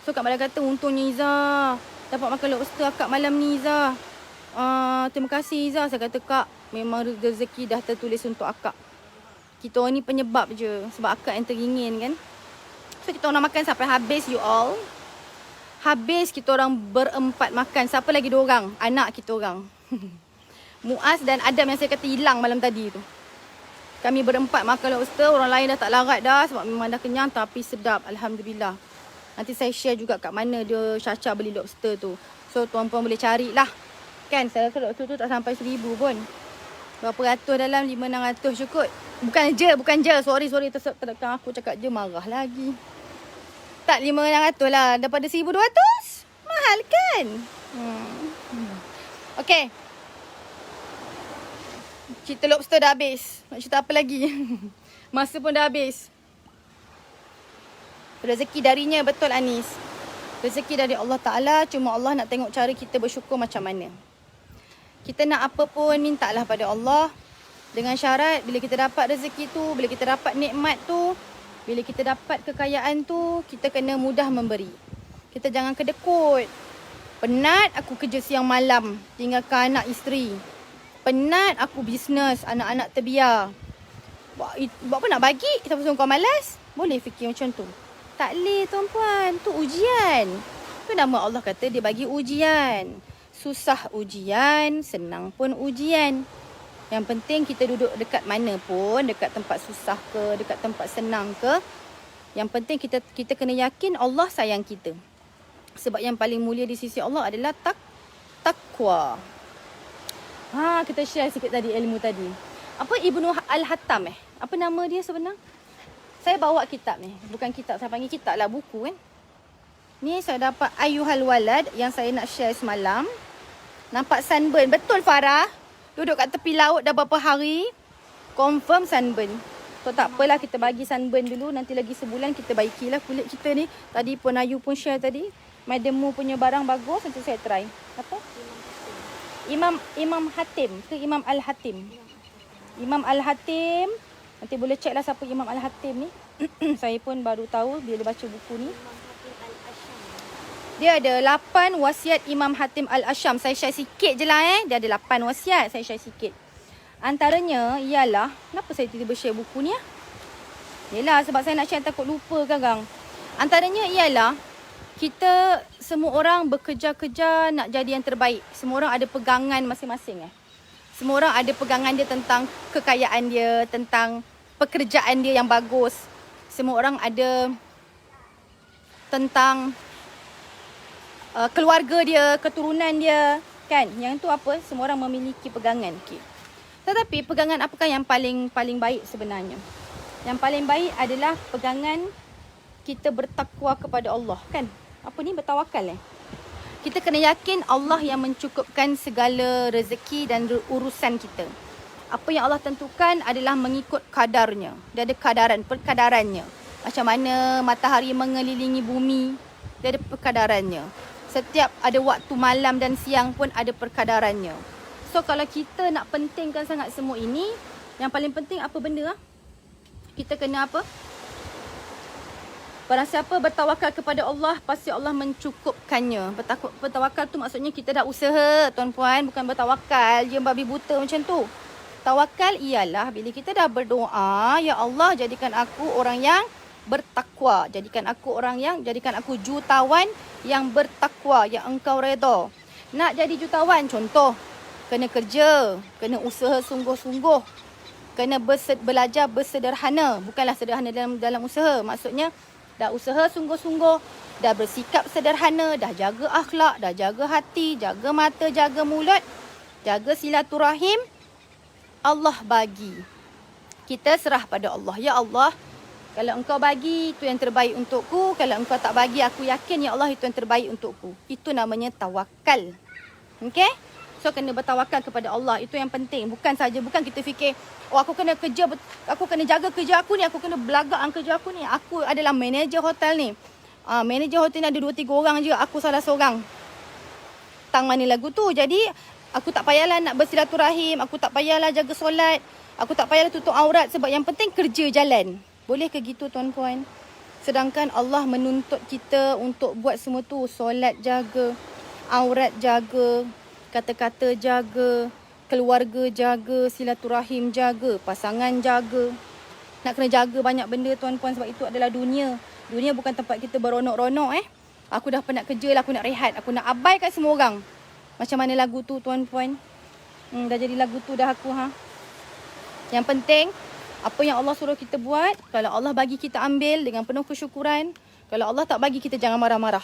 So Kak Maria kata, untungnya Izzah dapat makan lobster akak malam ni Izzah. Terima kasih Izzah. Saya kata, Kak, memang rezeki dah tertulis untuk akak. Kita orang ni penyebab je. Sebab akak yang teringin kan. So kita orang makan sampai habis you all. Habis kita orang berempat makan. Siapa lagi 2 orang? Anak kita orang. Muaz dan Adam yang saya kata hilang malam tadi tu. Kami berempat makan lobster. Orang lain dah tak larat dah. Sebab memang dah kenyang. Tapi sedap. Alhamdulillah. Nanti saya share juga kat mana dia Caca beli lobster tu. So tuan-puan boleh carilah. Kan saya rasa lobster tu tak sampai 1,000 pun. Berapa ratus dalam 500-600 cukup. Bukan je. Sorry terdekat aku cakap je marah lagi. Tak 500 lah. Daripada 1,200. Mahal kan? Okay. Cerita lobster dah habis. Nak cerita apa lagi? Masa pun dah habis. Rezeki darinya, betul Anis. Rezeki dari Allah Ta'ala. Cuma Allah nak tengok cara kita bersyukur macam mana. Kita nak apa pun, mintalah pada Allah. Dengan syarat, bila kita dapat rezeki tu, bila kita dapat nikmat tu, bila kita dapat kekayaan tu, kita kena mudah memberi. Kita jangan kedekut. Penat, aku kerja siang malam, tinggalkan anak isteri. Penat, aku bisnes, anak-anak terbiar. Buat apa nak bagi? Siapa suruh kau malas? Boleh fikir macam tu. Tak boleh tuan-puan, tu ujian. Tu nama Allah kata dia bagi ujian. Susah ujian, senang pun ujian. Yang penting kita duduk dekat mana pun, dekat tempat susah ke, dekat tempat senang ke. Yang penting kita kena yakin Allah sayang kita. Sebab yang paling mulia di sisi Allah adalah takwa. Kita share sikit tadi ilmu tadi. Apa Ibnu Al-Hattam Apa nama dia sebenar? Saya bawa kitab ni. Bukan kitab, saya panggil kitab lah, buku kan. Ni saya dapat Ayyuhal Walad yang saya nak share semalam. Nampak sunburn. Betul Farah. Duduk kat tepi laut dah berapa hari. Confirm sunburn. So tak apalah, kita bagi sunburn dulu. Nanti lagi sebulan kita baikilah kulit kita ni. Tadi pun Ayu pun share tadi. Madam punya barang bagus. Nanti saya try. Apa? Imam Hatim ke Imam Al-Hatim? Imam Al-Hatim. Nanti boleh check lah siapa Imam Al-Hatim ni. Saya pun baru tahu bila baca buku ni. Dia ada 8 wasiat Imam Hatim Al-Asyam. Saya share sikit je lah Dia ada 8 wasiat. Saya share sikit. Antaranya ialah, kenapa saya tiba-tiba share buku ni Yelah sebab saya nak share, takut lupa gang. Antaranya ialah, kita semua orang bekerja-kerja nak jadi yang terbaik. Semua orang ada pegangan masing-masing Semua orang ada pegangan dia tentang kekayaan dia, tentang pekerjaan dia yang bagus. Semua orang ada tentang keluarga dia, keturunan dia, kan? Yang tu apa? Semua orang memiliki pegangan. Okay. Tetapi pegangan apakah yang paling baik sebenarnya? Yang paling baik adalah pegangan kita bertakwa kepada Allah, kan? Apa ni? Bertawakal Kita kena yakin Allah yang mencukupkan segala rezeki dan urusan kita. Apa yang Allah tentukan adalah mengikut kadarnya. Dia ada perkadarannya. Macam mana matahari mengelilingi bumi, dia ada perkadarannya. Setiap ada waktu malam dan siang pun ada perkadarannya. So kalau kita nak pentingkan sangat semua ini, yang paling penting apa benda? Kita kena apa? Barang siapa bertawakal kepada Allah, pasti Allah mencukupkannya. Bertawakal tu maksudnya kita dah usaha, tuan-puan. Bukan bertawakal je babi buta macam tu. Tawakal ialah bila kita dah berdoa, Ya Allah jadikan aku orang yang bertakwa. Jadikan aku jutawan yang bertakwa, yang Engkau redha. Nak jadi jutawan, contoh, kena kerja, kena usaha sungguh-sungguh, kena belajar bersederhana. Bukanlah sederhana dalam usaha. Maksudnya, dah usaha sungguh-sungguh, dah bersikap sederhana, dah jaga akhlak, dah jaga hati, jaga mata, jaga mulut, jaga silaturahim. Allah bagi. Kita serah pada Allah. Ya Allah, kalau Engkau bagi, itu yang terbaik untukku. Kalau Engkau tak bagi, aku yakin Ya Allah itu yang terbaik untukku. Itu namanya tawakal. Okay? So kena bertawakal kepada Allah. Itu yang penting. Bukan kita fikir, aku kena kerja, aku kena jaga kerja aku ni, aku kena belagakkan kerja aku ni. Aku adalah manager hotel ni. Manager hotel ni ada 2-3 orang je, aku salah seorang. Tang mana lagu tu. Jadi aku tak payahlah nak bersilaturahim, aku tak payahlah jaga solat, aku tak payahlah tutup aurat, sebab yang penting kerja jalan. Boleh ke gitu tuan-puan? Sedangkan Allah menuntut kita untuk buat semua tu. Solat jaga, aurat jaga, kata-kata jaga, keluarga jaga, silaturahim jaga, pasangan jaga. Nak kena jaga banyak benda tuan-puan, sebab itu adalah dunia. Dunia bukan tempat kita beronok-ronok Aku dah penat kerja lah, aku nak rehat, aku nak abaikan semua orang. Macam mana lagu tu tuan-puan? Dah jadi lagu tu dah aku Yang penting, apa yang Allah suruh kita buat, kalau Allah bagi kita ambil dengan penuh kesyukuran. Kalau Allah tak bagi kita, jangan marah-marah.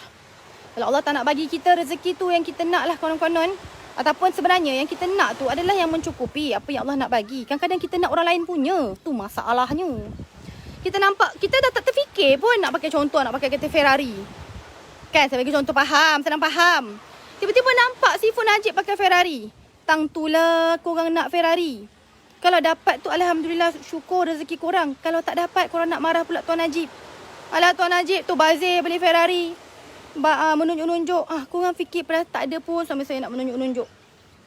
Kalau Allah tak nak bagi kita rezeki tu yang kita nak lah konon-konon, ataupun sebenarnya yang kita nak tu adalah yang mencukupi apa yang Allah nak bagi. Kadang-kadang kita nak orang lain punya. Tu masalahnya. Kita nampak, kita dah tak terfikir pun nak pakai contoh, nak pakai kereta Ferrari. Kan, saya bagi contoh faham, senang faham. Tiba-tiba nampak si Fun Najib pakai Ferrari. Tang tu lah korang nak Ferrari. Kalau dapat tu Alhamdulillah, syukur rezeki korang. Kalau tak dapat, korang nak marah pula Tuan Najib. Alah Tuan Najib tu bazir beli Ferrari. Menunjuk-nunjuk. Korang fikir pada tak ada pun suami saya nak menunjuk-nunjuk.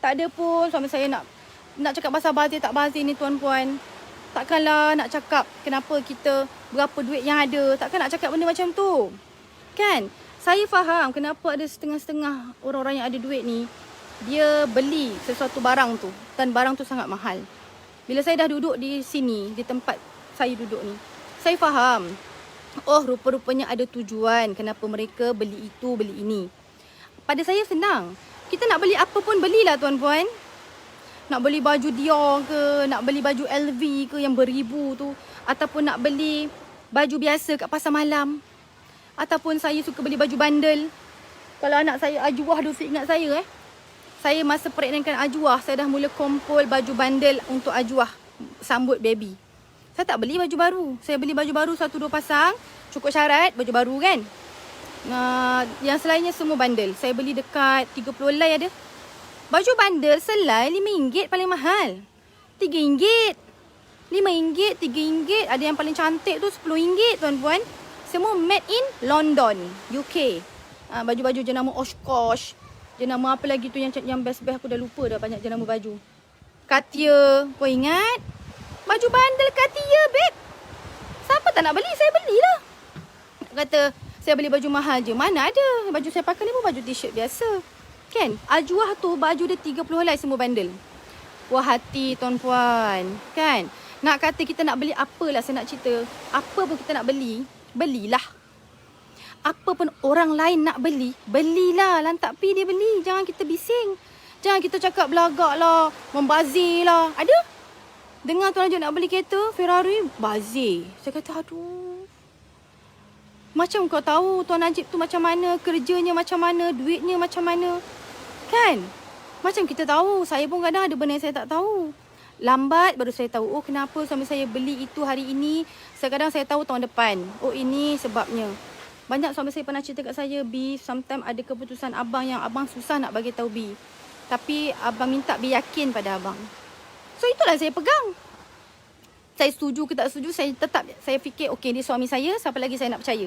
Tak ada pun suami saya nak cakap pasal bazir tak bazir ni tuan-puan. Takkanlah nak cakap kenapa kita berapa duit yang ada. Takkan nak cakap benda macam tu. Kan? Saya faham kenapa ada setengah-setengah orang-orang yang ada duit ni, dia beli sesuatu barang tu dan barang tu sangat mahal. Bila saya dah duduk di sini, di tempat saya duduk ni, saya faham. Oh, rupa-rupanya ada tujuan kenapa mereka beli itu, beli ini. Pada saya senang. Kita nak beli apa pun belilah tuan-puan. Nak beli baju Dior ke, nak beli baju LV ke yang beribu tu, ataupun nak beli baju biasa kat pasar malam. Ataupun saya suka beli baju bandel. Kalau anak saya Ajuah tu ingat saya Saya masa pregnantkan Ajuah, saya dah mula kumpul baju bandel untuk Ajuah sambut baby. Saya tak beli baju baru. Saya beli baju baru 1-2 pasang, cukup syarat baju baru kan. Yang selainnya semua bandel. Saya beli dekat 30 helai ada. Baju bandel selai RM5 paling mahal. RM3, RM5, RM3. Ada yang paling cantik tu RM10 tuan-puan. Semua made in London, UK. Baju-baju jenama Oshkosh. Jenama apa lagi tu yang best-best aku dah lupa dah, banyak jenama baju. Cartier, kau ingat? Baju bandel Cartier, babe. Siapa tak nak beli? Saya belilah. Kata, saya beli baju mahal je. Mana ada? Baju saya pakai ni pun baju t-shirt biasa. Kan? Ajwah tu baju dia 30 helai semua bandel. Wah hati tuan-puan. Kan? Nak kata kita nak beli apalah saya nak cerita. Apa pun kita nak beli, belilah. Apa pun orang lain nak beli, belilah. Lantak pi dia beli. Jangan kita bising. Jangan kita cakap belagak lah, membazir lah. Ada? Dengar tuan Najib nak beli kereta Ferrari, bazir. Saya kata aduh. Macam kau tahu Tuan Najib tu macam mana, kerjanya macam mana, duitnya macam mana. Kan? Macam kita tahu. Saya pun kadang ada benda yang saya tak tahu. Lambat baru saya tahu. Oh kenapa suami saya beli itu hari ini. Kadang saya tahu tahun depan. Oh ini sebabnya. Banyak suami saya pernah cerita kat saya, B, sometimes ada keputusan abang yang abang susah nak bagi tahu B. Tapi abang minta B yakin pada abang. So itulah saya pegang. Saya setuju ke tak setuju, saya fikir okey dia suami saya, siapa lagi saya nak percaya?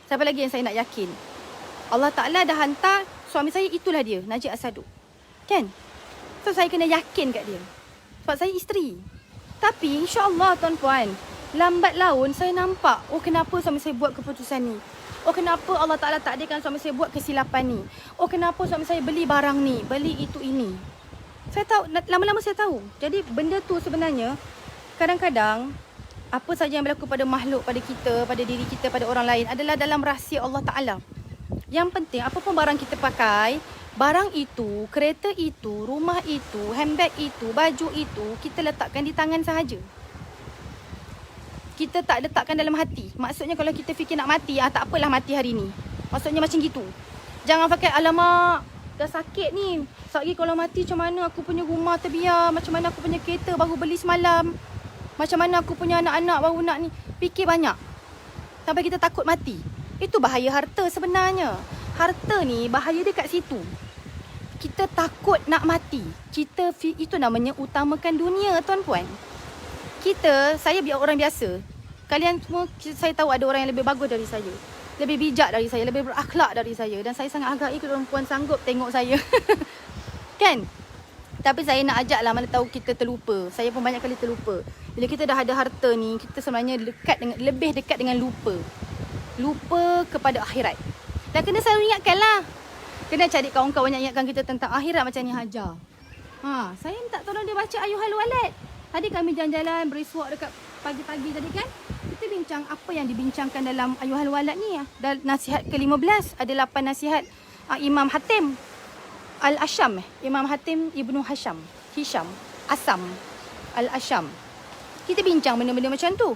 Siapa lagi yang saya nak yakin? Allah Ta'ala dah hantar suami saya, itulah dia, Najib Asaduk. Kan? So saya kena yakin kat dia. Sebab saya isteri. Tapi insya-Allah tuan-puan, lambat laun saya nampak, oh kenapa suami saya buat keputusan ni? Oh kenapa Allah Ta'ala takdirkan suami saya buat kesilapan ni? Oh kenapa suami saya beli barang ni, beli itu ini? Saya tahu, lama-lama saya tahu. Jadi benda tu sebenarnya kadang-kadang apa saja yang berlaku pada makhluk, pada kita, pada diri kita, pada orang lain adalah dalam rahsia Allah Ta'ala. Yang penting apa pun barang kita pakai, barang itu, kereta itu, rumah itu, handbag itu, baju itu, kita letakkan di tangan sahaja. Kita tak letakkan dalam hati. Maksudnya kalau kita fikir nak mati, tak apalah mati hari ni. Maksudnya macam gitu. Jangan pakai alamak, dah sakit ni. Sekali kalau mati macam mana aku punya rumah terbiar, macam mana aku punya kereta baru beli semalam, macam mana aku punya anak-anak baru nak ni. Fikir banyak sampai kita takut mati. Itu bahaya harta sebenarnya. Harta ni bahaya dia kat situ. Kita takut nak mati. Itu namanya utamakan dunia tuan-puan. Saya biar orang biasa. Kalian semua, saya tahu ada orang yang lebih bagus dari saya, lebih bijak dari saya, lebih berakhlak dari saya. Dan saya sangat hargai kalau perempuan sanggup tengok saya. Kan? Tapi saya nak ajak lah, mana tahu kita terlupa. Saya pun banyak kali terlupa. Bila kita dah ada harta ni, kita sebenarnya lebih dekat dengan lupa. Lupa kepada akhirat. Dan kena selalu ingatkan lah. Kena cari kawan-kawan yang ingatkan kita tentang akhirat macam ni Hajar. Saya minta tolong dia baca Ayuhal Walad. Tadi kami jalan-jalan beriswak dekat pagi-pagi tadi kan. Kita bincang apa yang dibincangkan dalam Ayuhal Walad ni. Dan nasihat ke-15. Ada 8 nasihat Imam Hatim Al-Asham. Imam Hatim Ibnu Hisham Asam Al-Asham. Kita bincang benda-benda macam tu.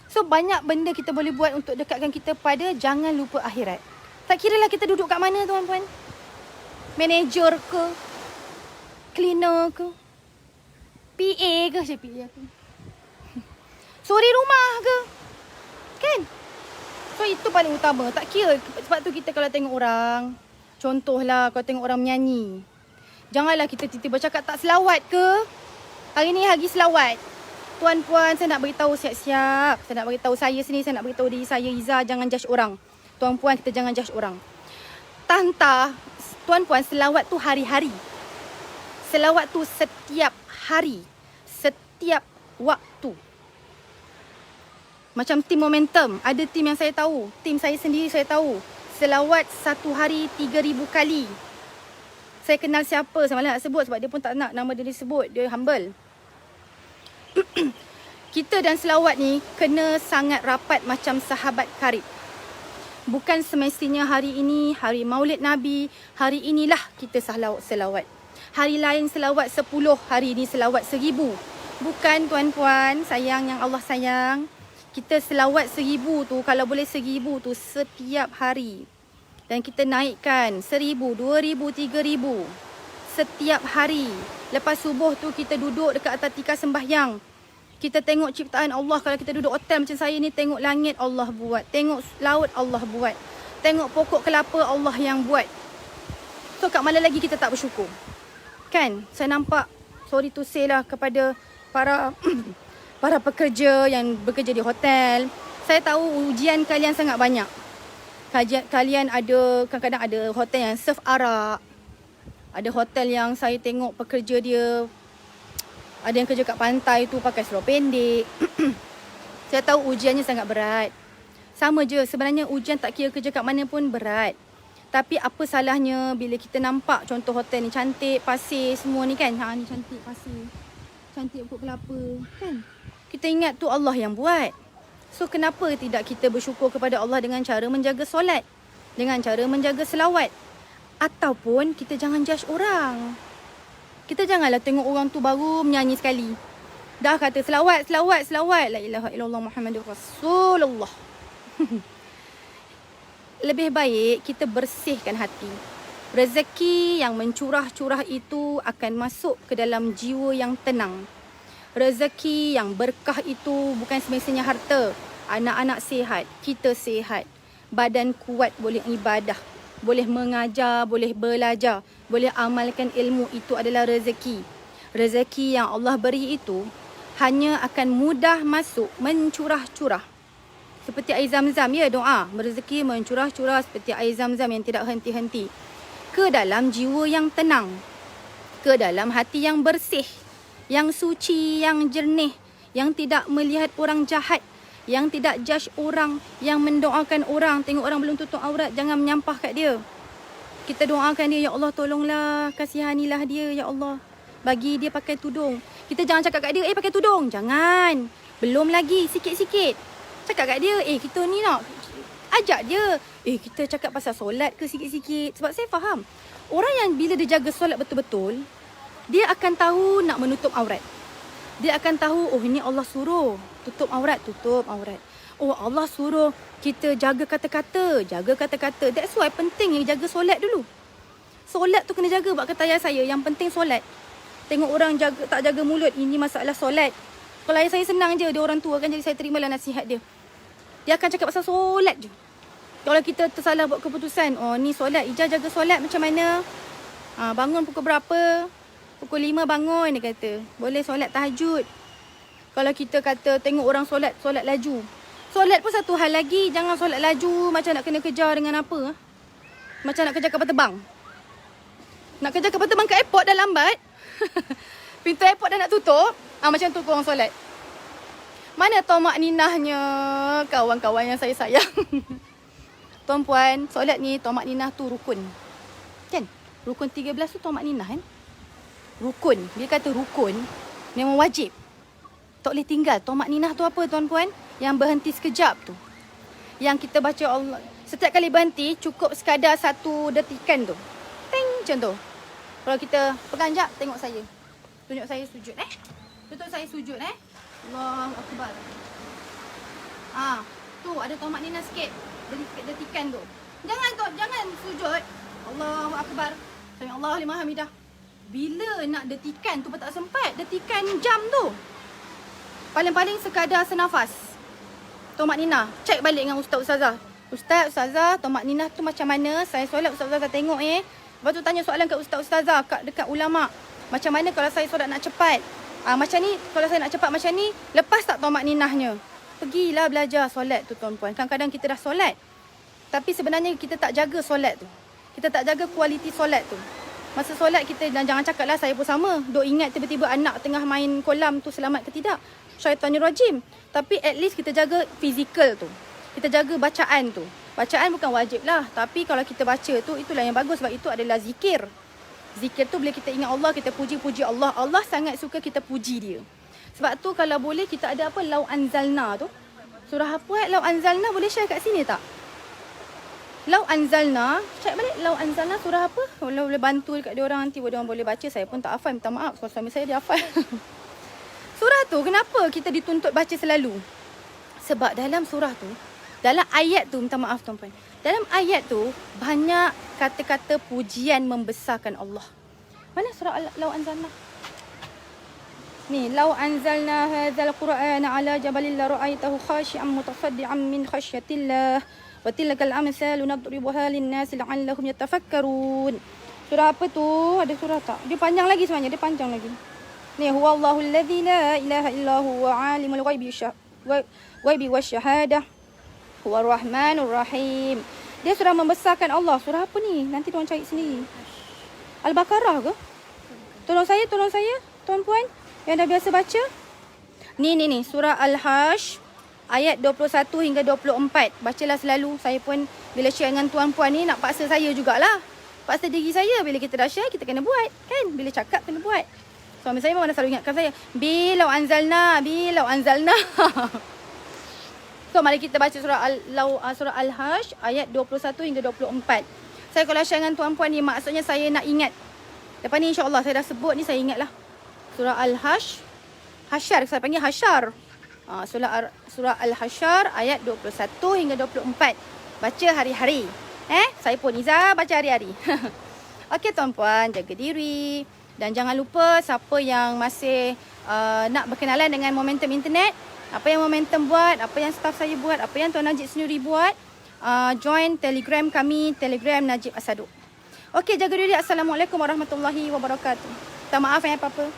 So banyak benda kita boleh buat untuk dekatkan kita pada jangan lupa akhirat. Tak kira lah kita duduk kat mana tuan-puan. Manager ke, cleaner ke, PA ke, PA aku, suri rumah ke, kan? So itu paling utama. Tak kira. Sebab tu kita kalau tengok orang, contohlah kalau tengok orang menyanyi, janganlah kita tiba-tiba cakap tak selawat ke. Hari ni hari selawat. Tuan-puan, saya nak beritahu siap-siap. Saya nak beritahu saya sini, saya nak beritahu diri saya, Izzah, jangan judge orang. Tuan-puan, kita jangan judge orang. Tantah, tuan-puan, selawat tu hari-hari. Selawat tu setiap hari. Setiap waktu. Macam tim Momentum. Ada tim yang saya tahu. Tim saya sendiri saya tahu. Selawat satu hari 3,000 kali. Saya kenal siapa, saya malah nak sebut sebab dia pun tak nak nama dia disebut. Dia humble. Kita dan selawat ni kena sangat rapat macam sahabat karib. Bukan semestinya hari ini, hari Maulid Nabi, hari inilah kita selawat. Hari lain selawat 10, hari ini selawat 1,000. Bukan tuan-puan, sayang yang Allah sayang. Kita selawat 1,000 tu, kalau boleh 1,000 tu setiap hari. Dan kita naikkan 1,000, 2,000, 3,000 setiap hari. Lepas subuh tu kita duduk dekat atas tikar sembahyang. Kita tengok ciptaan Allah. Kalau kita duduk hotel macam saya ni, tengok langit Allah buat. Tengok laut Allah buat. Tengok pokok kelapa Allah yang buat. So kat mana lagi kita tak bersyukur? Kan? Saya nampak, sorry to say lah kepada para para pekerja yang bekerja di hotel. Saya tahu ujian kalian sangat banyak. Kalian ada, kadang-kadang ada hotel yang serve arak. Ada hotel yang saya tengok pekerja dia, ada yang kerja kat pantai tu pakai seluar pendek. Saya tahu ujiannya sangat berat. Sama je, sebenarnya ujian tak kira kerja kat mana pun berat. Tapi apa salahnya bila kita nampak contoh hotel ni cantik, pasir semua ni kan. Ha, ni cantik pasir, cantik pokok kelapa kan. Kita ingat tu Allah yang buat. So kenapa tidak kita bersyukur kepada Allah dengan cara menjaga solat, dengan cara menjaga selawat. Ataupun kita jangan judge orang. Kita janganlah tengok orang tu baru menyanyi sekali, dah kata selawat, selawat, selawat, la ilaha illallah Muhammadur Rasulullah. Lebih baik kita bersihkan hati. Rezeki yang mencurah-curah itu akan masuk ke dalam jiwa yang tenang. Rezeki yang berkah itu bukan semestinya harta. Anak-anak sihat, kita sihat, badan kuat, boleh ibadah, boleh mengajar, boleh belajar, boleh amalkan ilmu, itu adalah rezeki. Rezeki yang Allah beri itu hanya akan mudah masuk, mencurah-curah. Seperti air zam-zam, ya, doa. Rezeki mencurah-curah seperti air zam-zam yang tidak henti-henti. Ke dalam jiwa yang tenang. Ke dalam hati yang bersih. Yang suci, yang jernih. Yang tidak melihat orang jahat. Yang tidak judge orang. Yang mendoakan orang. Tengok orang belum tutup aurat, jangan menyampah kat dia. Kita doakan dia, ya Allah tolonglah, kasihanilah dia, ya Allah. Bagi dia pakai tudung. Kita jangan cakap kat dia, pakai tudung. Jangan. Belum lagi, sikit-sikit. Cakap kat dia, kita ni nak ajak dia. Kita cakap pasal solat ke sikit-sikit. Sebab saya faham, orang yang bila dia jaga solat betul-betul, dia akan tahu nak menutup aurat. Dia akan tahu, ini Allah suruh tutup aurat, tutup aurat. Oh, Allah suruh kita jaga kata-kata, jaga kata-kata. That's why penting jaga solat dulu. Solat tu kena jaga. Buat kata ayah saya, yang penting solat. Tengok orang jaga, tak jaga mulut, ini masalah solat. Kalau ayah saya senang je, dia orang tua kan, jadi saya terimalah nasihat dia. Dia akan cakap pasal solat je. Kalau kita tersalah buat keputusan, ni solat, Ijah jaga solat macam mana? Bangun pukul berapa? Pukul 5 bangun, dia kata. Boleh solat tahajud. Kalau kita kata tengok orang solat, solat laju. Solat pun satu hal lagi, jangan solat laju macam nak kena kejar dengan apa? Macam nak kejar kapal terbang. Nak kejar kapal terbang kat airport dah lambat. Pintu airport dah nak tutup. Macam tu korang solat. Mana tomak ninahnya kawan-kawan yang saya sayang. Tuan-puan, solat ni tomak ninah tu rukun. Kan? Rukun 13 tu tomak ninah kan? Rukun. Dia kata rukun memang wajib. Tak boleh tinggal. Tomak ninah tu apa tuan-puan? Yang berhenti sekejap tu. Yang kita baca Allah. Setiap kali berhenti cukup sekadar 1 detikan tu. Ting, macam tu. Kalau kita pegang jap, tengok saya. Tunjuk saya sujud Tutup saya sujud Allahu Akbar. Tu ada tomak ninah sikit. Detikan tu. Jangan sujud. Allahu Akbar. Sami Allahu liman hamidah. Bila nak detikan tu pun tak sempat. Detikan jam tu. Paling-paling sekadar senafas. Tomak ninah. Cek balik dengan ustaz-ustazah. Ustaz-ustazah, tomak ninah tu macam mana? Saya solat, ustaz-ustazah tengok Lepas tu tanya soalan kat ustaz-ustazah, dekat ulama'. Macam mana kalau saya solat nak cepat? Macam ni, kalau saya nak cepat macam ni, lepas tak tomak ninahnya? Pergilah belajar solat tu tuan-puan. Kadang-kadang kita dah solat, tapi sebenarnya kita tak jaga solat tu. Kita tak jaga kualiti solat tu. Masa solat kita, dan jangan cakap lah saya pun sama. Duk ingat tiba-tiba anak tengah main kolam tu selamat ke tidak. Syaitanir rajim. Tapi at least kita jaga fizikal tu. Kita jaga bacaan tu. Bacaan bukan wajib lah. Tapi kalau kita baca tu, itulah yang bagus. Sebab itu adalah zikir. Zikir tu bila kita ingat Allah, kita puji-puji Allah. Allah sangat suka kita puji dia. Sebab tu kalau boleh kita ada apa? Lau anzalna tu. Surah apa Lau anzalna, boleh share kat sini tak? Lau anzalna. Check balik Lau anzalna surah apa? Kalau boleh bantu dekat dia orang nanti, dia orang boleh baca. Saya pun tak hafal, minta maaf. Kalau suami saya dia hafal. Surah tu kenapa kita dituntut baca selalu? Sebab dalam surah tu, dalam ayat tu, minta maaf tuan-tuan, dalam ayat tu banyak kata-kata pujian membesarkan Allah. Mana surah Lau anzalna? Ni, lau anzalna hadzal qur'ana ala jabalin la ra'aitahu khashi'an mutasaddian min khasyatillah wa tilkal amsalu nadribuha lin-nasi la'allahum yatafakkarun. Surah apa tu? Ada surah tak? Dia panjang lagi sebenarnya. Dia panjang lagi. Ni huwallahu alladzi la ilaha illa huwa alimul ghaibi wasyahadah. Huwa rahmanur rahim. Dia surah membesarkan Allah. Surah apa ni? Nanti tuan cari sendiri. Al-Baqarah ke? Tolong saya, tuan-puan yang dah biasa baca. Ni. Surah Al-Hash ayat 21 hingga 24. Bacalah selalu. Saya pun bila share dengan tuan-puan ni nak paksa saya jugalah. Paksa diri saya. Bila kita dah share, kita kena buat. Kan? Bila cakap, kena buat. Suami saya mana selalu ingatkan saya. Bilau anzalna. So, mari kita baca surah Al-Hash ayat 21 hingga 24. Saya kalau share dengan tuan-puan ni, maksudnya saya nak ingat. Lepas ni insyaAllah saya dah sebut ni, saya ingatlah. Surah Al-Hash. Hasyar, saya panggil Hasyar. Surah Al-Hasyar ayat 21 hingga 24. Baca hari-hari. Saya pun Iza baca hari-hari. Okey tuan-puan, jaga diri. Dan jangan lupa siapa yang masih nak berkenalan dengan Momentum Internet, apa yang Momentum buat, apa yang staff saya buat, apa yang Tuan Najib sendiri buat, join Telegram kami, Telegram Najib Asaduk. Okey, jaga diri. Assalamualaikum warahmatullahi wabarakatuh. Minta maaf apa-apa.